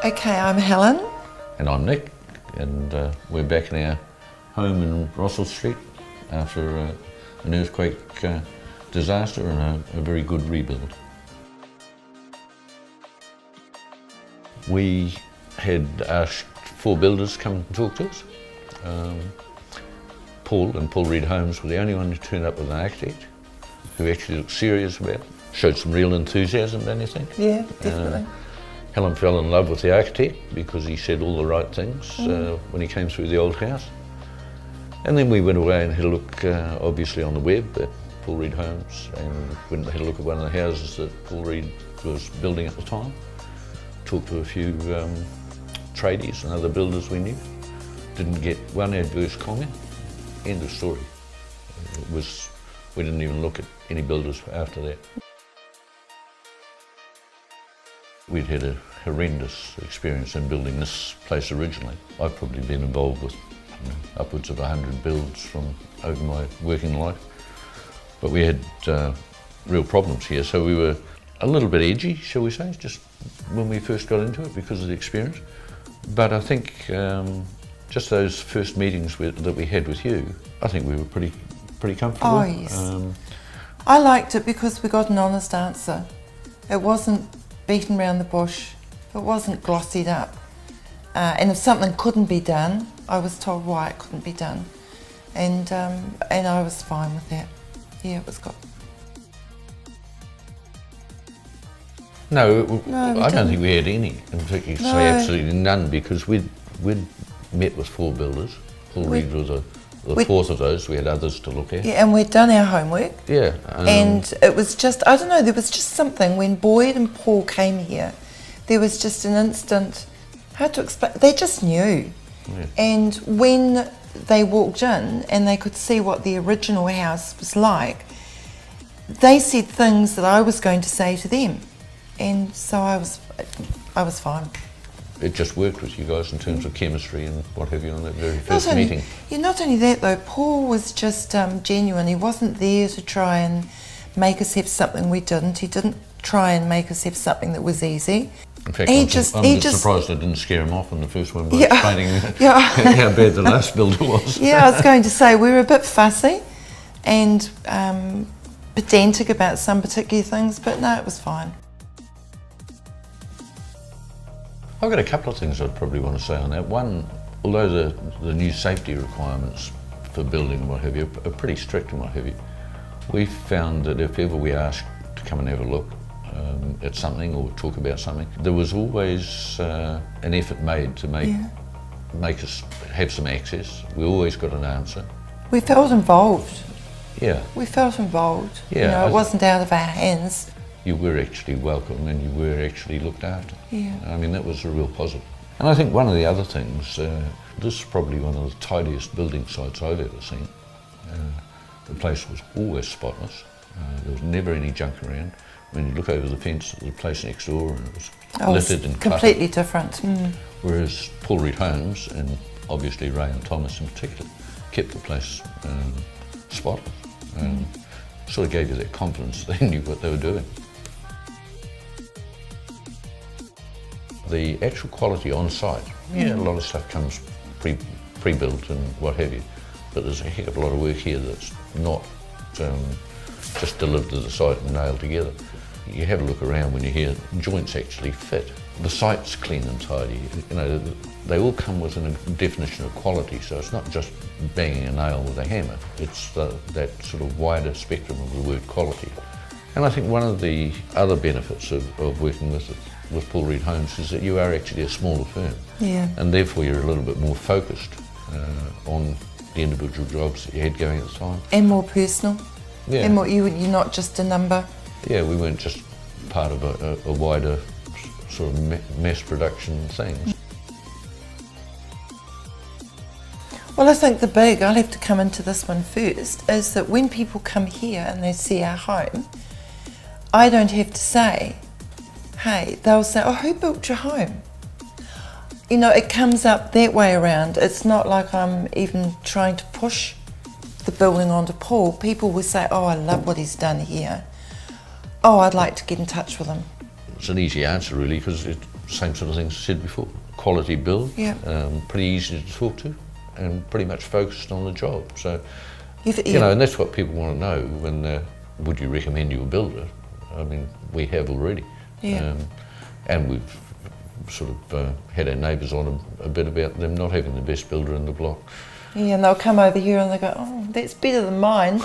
Okay, I'm Helen. And I'm Nick, and we're back in our home in Rossall Street after an earthquake disaster and a very good rebuild. We had asked 4 builders to come and talk to us. Paul and Paul Reed Homes were the only one who turned up with an architect who actually looked serious about it, showed some real enthusiasm, don't you think? Yeah, definitely. Helen fell in love with the architect because he said all the right things when he came through the old house. And then we went away and had a look, obviously on the web, at Paul Reed Homes, and went and had a look at one of the houses that Paul Reed was building at the time. Talked to a few tradies and other builders we knew. Didn't get one adverse comment. End of story. We didn't even look at any builders after that. We'd had a horrendous experience in building this place originally. I've probably been involved with upwards of 100 builds from over my working life. But we had real problems here, so we were a little bit edgy, shall we say, just when we first got into it because of the experience. But I think just those first meetings that we had with you, I think we were pretty comfortable. Oh yes. I liked it because we got an honest answer. It wasn't beaten around the bush, it wasn't glossied up. And if something couldn't be done, I was told why it couldn't be done. And I was fine with that. Yeah, it was good. No, I don't think we had any. In fact, you say absolutely none, because we'd met with 4 builders. Paul Reed was the 4th of those. We had others to look at. Yeah, and we'd done our homework. Yeah. And it was just, I don't know, there was just something when Boyd and Paul came here, there was just an instant, how to explain, they just knew. Yeah. And when they walked in and they could see what the original house was like, they said things that I was going to say to them. And so I was fine. It just worked with you guys in terms of chemistry and what have you on that very first meeting. Yeah, not only that though, Paul was just genuine. He wasn't there to try and make us have something we didn't. He didn't try and make us have something that was easy. In fact, I'm just surprised I didn't scare him off in the first one by explaining how bad the last builder was. Yeah, I was going to say, we were a bit fussy and pedantic about some particular things, but no, it was fine. I've got a couple of things I'd probably want to say on that. One, although the new safety requirements for building and what have you are pretty strict and what have you, we found that if ever we asked to come and have a look at something or talk about something, there was always an effort made to make us have some access. We always got an answer. We felt involved. Yeah. We felt involved. Yeah. You know, it wasn't out of our hands. You were actually welcome and you were actually looked after. Yeah. I mean, that was a real positive. And I think one of the other things, this is probably one of the tidiest building sites I've ever seen. The place was always spotless. There was never any junk around. When you look over the fence at the place next door, and it was littered and completely cluttered. Different. Mm. Whereas Paul Reed Homes, and obviously Ray and Thomas in particular, kept the place spotless. Sort of gave you that confidence they knew what they were doing. The actual quality on site, a lot of stuff comes pre-built and what have you, but there's a heck of a lot of work here that's not just delivered to the site and nailed together. You have a look around when you hear joints actually fit. The site's clean and tidy. You know, they all come with a definition of quality, so it's not just banging a nail with a hammer. It's that sort of wider spectrum of the word quality. And I think one of the other benefits of working with Paul Reed Homes is that you are actually a smaller firm. Yeah. And therefore you're a little bit more focused on the individual jobs that you had going at the time. And more personal. Yeah. And more, you're not just a number. Yeah, we weren't just part of a wider sort of mass production thing. Well, I think I'll have to come into this one first, is that when people come here and they see our home, I don't have to say, hey, they'll say, oh, who built your home? You know, it comes up that way around. It's not like I'm even trying to push the building onto Paul. People will say, oh, I love what he's done here. Oh, I'd like to get in touch with him. It's an easy answer really, because same sort of things I said before. Quality build, Yeah. pretty easy to talk to, and pretty much focused on the job. So, You've- you know, and that's what people want to know when, would you recommend you a builder? I mean, we have already. Yeah. And we've sort of had our neighbours on a bit about them not having the best builder in the block. Yeah, and they'll come over here and they go, oh, that's better than mine.